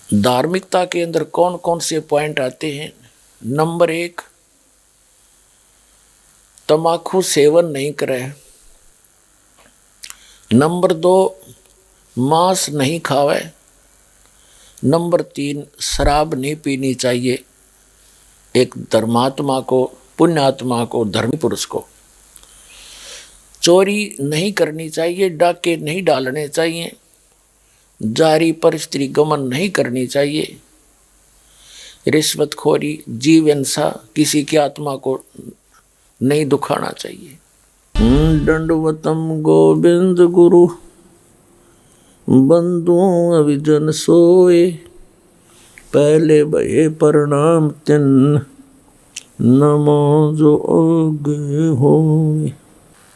धार्मिकता के अंदर कौन कौन से पॉइंट आते हैं। नंबर 1, तम्बाकू सेवन नहीं करे। नंबर 2, मांस नहीं खावे। नंबर 3, शराब नहीं पीनी चाहिए एक धर्मात्मा को, पुण्यात्मा को, धर्मी पुरुष को। चोरी नहीं करनी चाहिए, डाके नहीं डालने चाहिए, जारी पर स्त्री गमन नहीं करनी चाहिए, रिश्वतखोरी, जीव हिंसा, किसी की आत्मा को नहीं दुखाना चाहिए। दंडवतम गोविंद गुरु बंधु अभिजन सोए, पहले भये प्रणाम तिन नमो जो आगे होए।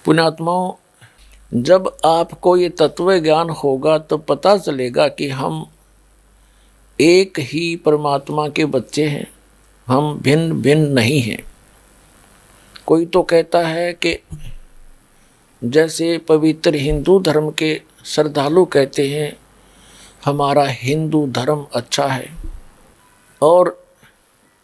पुण्यात्माओं, जब आपको ये तत्व ज्ञान होगा तो पता चलेगा कि हम एक ही परमात्मा के बच्चे हैं, हम भिन्न भिन्न नहीं हैं। कोई तो कहता है कि जैसे पवित्र हिंदू धर्म के श्रद्धालु कहते हैं हमारा हिंदू धर्म अच्छा है, और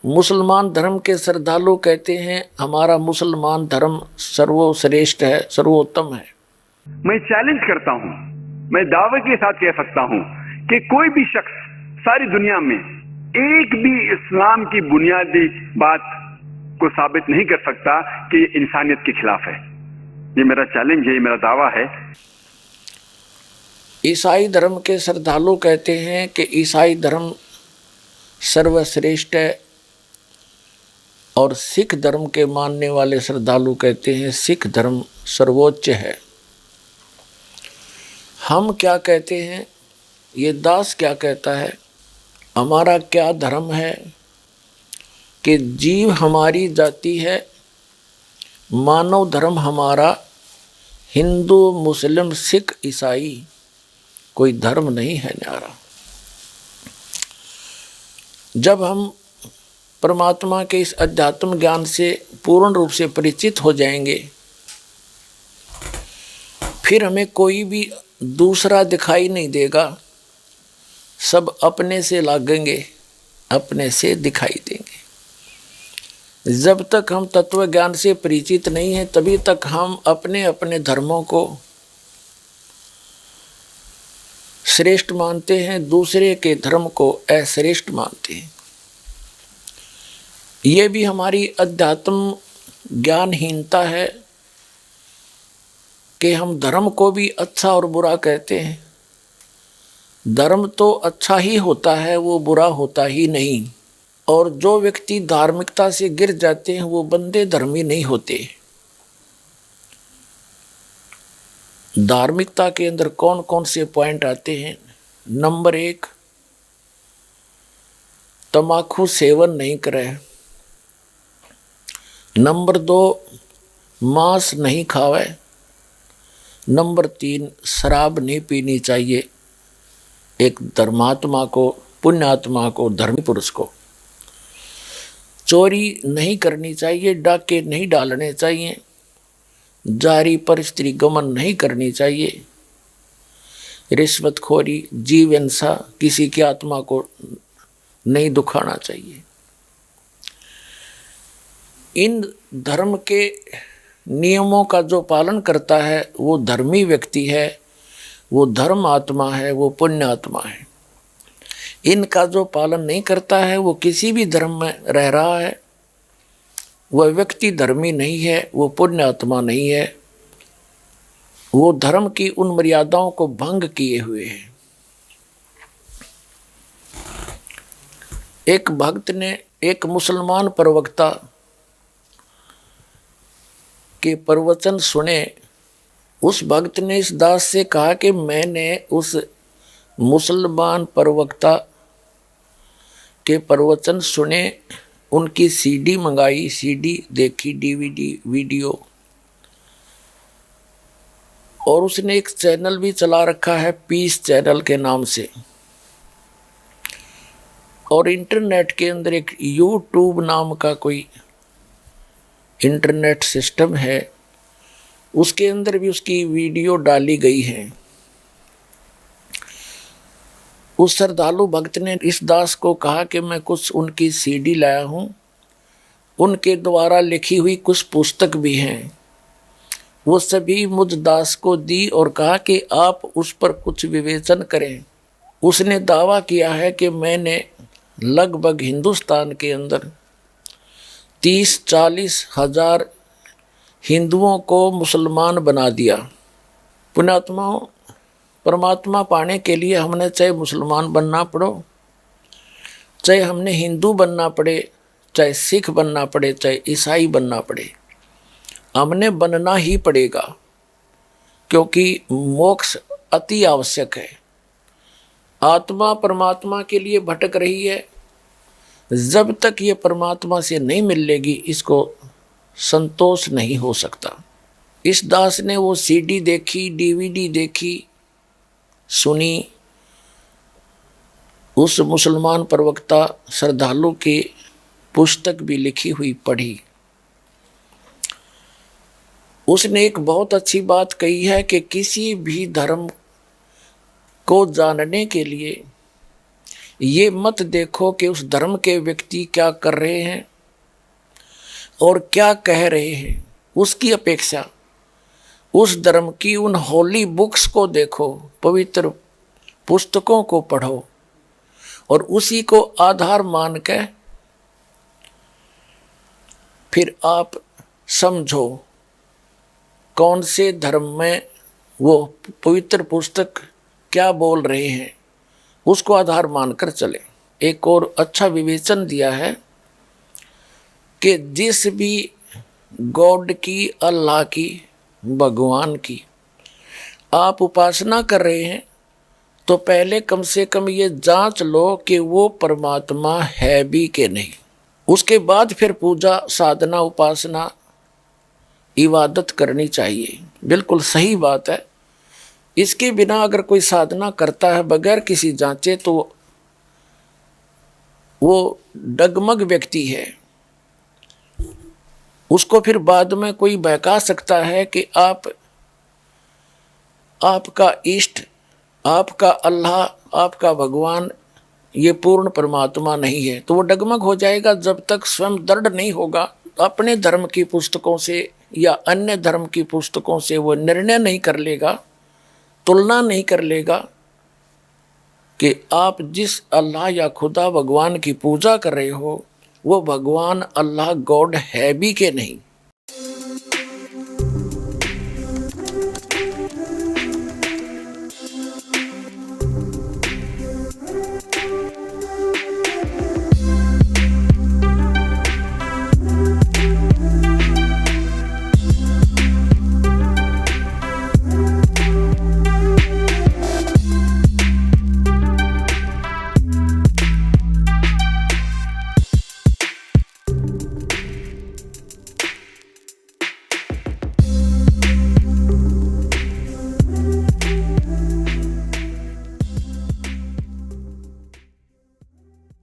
मुसलमान धर्म के श्रद्धालु कहते हैं हमारा मुसलमान धर्म सर्वश्रेष्ठ है, सर्वोत्तम है। मैं चैलेंज करता हूं, मैं दावे के साथ कह सकता हूं कि कोई भी शख्स सारी दुनिया में एक भी इस्लाम की बुनियादी बात को साबित नहीं कर सकता कि ये इंसानियत के खिलाफ है। ये मेरा चैलेंज है, ये मेरा दावा है। ईसाई धर्म के श्रद्धालु कहते हैं कि ईसाई धर्म सर्वश्रेष्ठ है, और सिख धर्म के मानने वाले श्रद्धालु कहते हैं सिख धर्म सर्वोच्च है। हम क्या कहते हैं, ये दास क्या कहता है, हमारा क्या धर्म है कि जीव हमारी जाति है, मानव धर्म हमारा हिंदू मुस्लिम सिख ईसाई कोई धर्म नहीं है न्यारा। जब हम परमात्मा के इस अध्यात्म ज्ञान से पूर्ण रूप से परिचित हो जाएंगे, फिर हमें कोई भी दूसरा दिखाई नहीं देगा, सब अपने से लागेंगे, अपने से दिखाई देंगे। जब तक हम तत्व ज्ञान से परिचित नहीं हैं तभी तक हम अपने अपने धर्मों को श्रेष्ठ मानते हैं, दूसरे के धर्म को अश्रेष्ठ मानते हैं। ये भी हमारी अध्यात्म ज्ञानहीनता है कि हम धर्म को भी अच्छा और बुरा कहते हैं। धर्म तो अच्छा ही होता है, वो बुरा होता ही नहीं। और जो व्यक्ति धार्मिकता से गिर जाते हैं वो बंदे धर्मी नहीं होते। धार्मिकता के अंदर कौन कौन से पॉइंट आते हैं। नंबर 1, तम्बाकू सेवन नहीं करे। नंबर 2, मांस नहीं खावे। नंबर 3, शराब नहीं पीनी चाहिए एक धर्मात्मा को, पुण्यात्मा को, धर्मी पुरुष को। चोरी नहीं करनी चाहिए, डाके नहीं डालने चाहिए, जारी पर स्त्री गमन नहीं करनी चाहिए, रिश्वतखोरी, जीव हिंसा, किसी की आत्मा को नहीं दुखाना चाहिए। इन धर्म के नियमों का जो पालन करता है वो धर्मी व्यक्ति है, वो धर्म आत्मा है, वो पुण्य आत्मा है। इनका जो पालन नहीं करता है वो किसी भी धर्म में रह रहा है, वह व्यक्ति धर्मी नहीं है, वो पुण्य आत्मा नहीं है, वो धर्म की उन मर्यादाओं को भंग किए हुए है। एक भक्त ने एक मुसलमान प्रवक्ता के प्रवचन सुने। उस भक्त ने इस दास से कहा कि मैंने उस मुसलमान प्रवक्ता के प्रवचन सुने, उनकी सीडी मंगाई, सीडी देखी, डीवीडी, वीडियो, और उसने एक चैनल भी चला रखा है पीस चैनल के नाम से। और इंटरनेट के अंदर एक यूट्यूब नाम का कोई इंटरनेट सिस्टम है, उसके अंदर भी उसकी वीडियो डाली गई है। उस श्रद्धालु भक्त ने इस दास को कहा कि मैं कुछ उनकी सीडी लाया हूँ, उनके द्वारा लिखी हुई कुछ पुस्तक भी हैं, वो सभी मुझ दास को दी और कहा कि आप उस पर कुछ विवेचन करें। उसने दावा किया है कि मैंने लगभग हिंदुस्तान के अंदर 30-40 हजार हिंदुओं को मुसलमान बना दिया। पुण्यात्माओं, परमात्मा पाने के लिए हमने चाहे मुसलमान बनना पड़ो, चाहे हमने हिंदू बनना पड़े, चाहे सिख बनना पड़े, चाहे ईसाई बनना पड़े, हमने बनना ही पड़ेगा, क्योंकि मोक्ष अति आवश्यक है। आत्मा परमात्मा के लिए भटक रही है, जब तक ये परमात्मा से नहीं मिलेगी इसको संतोष नहीं हो सकता। इस दास ने वो सीडी देखी, डीवीडी देखी, सुनी, उस मुसलमान प्रवक्ता श्रद्धालु की पुस्तक भी लिखी हुई पढ़ी। उसने एक बहुत अच्छी बात कही है कि किसी भी धर्म को जानने के लिए ये मत देखो कि उस धर्म के व्यक्ति क्या कर रहे हैं और क्या कह रहे हैं, उसकी अपेक्षा उस धर्म की उन होली बुक्स को देखो, पवित्र पुस्तकों को पढ़ो और उसी को आधार मान के फिर आप समझो कौन से धर्म में वो पवित्र पुस्तक क्या बोल रहे हैं, उसको आधार मानकर चले। एक और अच्छा विवेचन दिया है कि जिस भी गॉड की, अल्लाह की, भगवान की आप उपासना कर रहे हैं तो पहले कम से कम ये जांच लो कि वो परमात्मा है भी कि नहीं। उसके बाद फिर पूजा, साधना, उपासना, इबादत करनी चाहिए। बिल्कुल सही बात है। इसके बिना अगर कोई साधना करता है बगैर किसी जांचे तो वो डगमग व्यक्ति है। उसको फिर बाद में कोई बहका सकता है कि आपका इष्ट, आपका अल्लाह, आपका भगवान ये पूर्ण परमात्मा नहीं है, तो वो डगमग हो जाएगा। जब तक स्वयं दृढ़ नहीं होगा, अपने धर्म की पुस्तकों से या अन्य धर्म की पुस्तकों से वो निर्णय नहीं कर लेगा, तुलना नहीं कर लेगा कि आप जिस अल्लाह या खुदा भगवान की पूजा कर रहे हो वो भगवान, अल्लाह, गॉड है भी कि नहीं।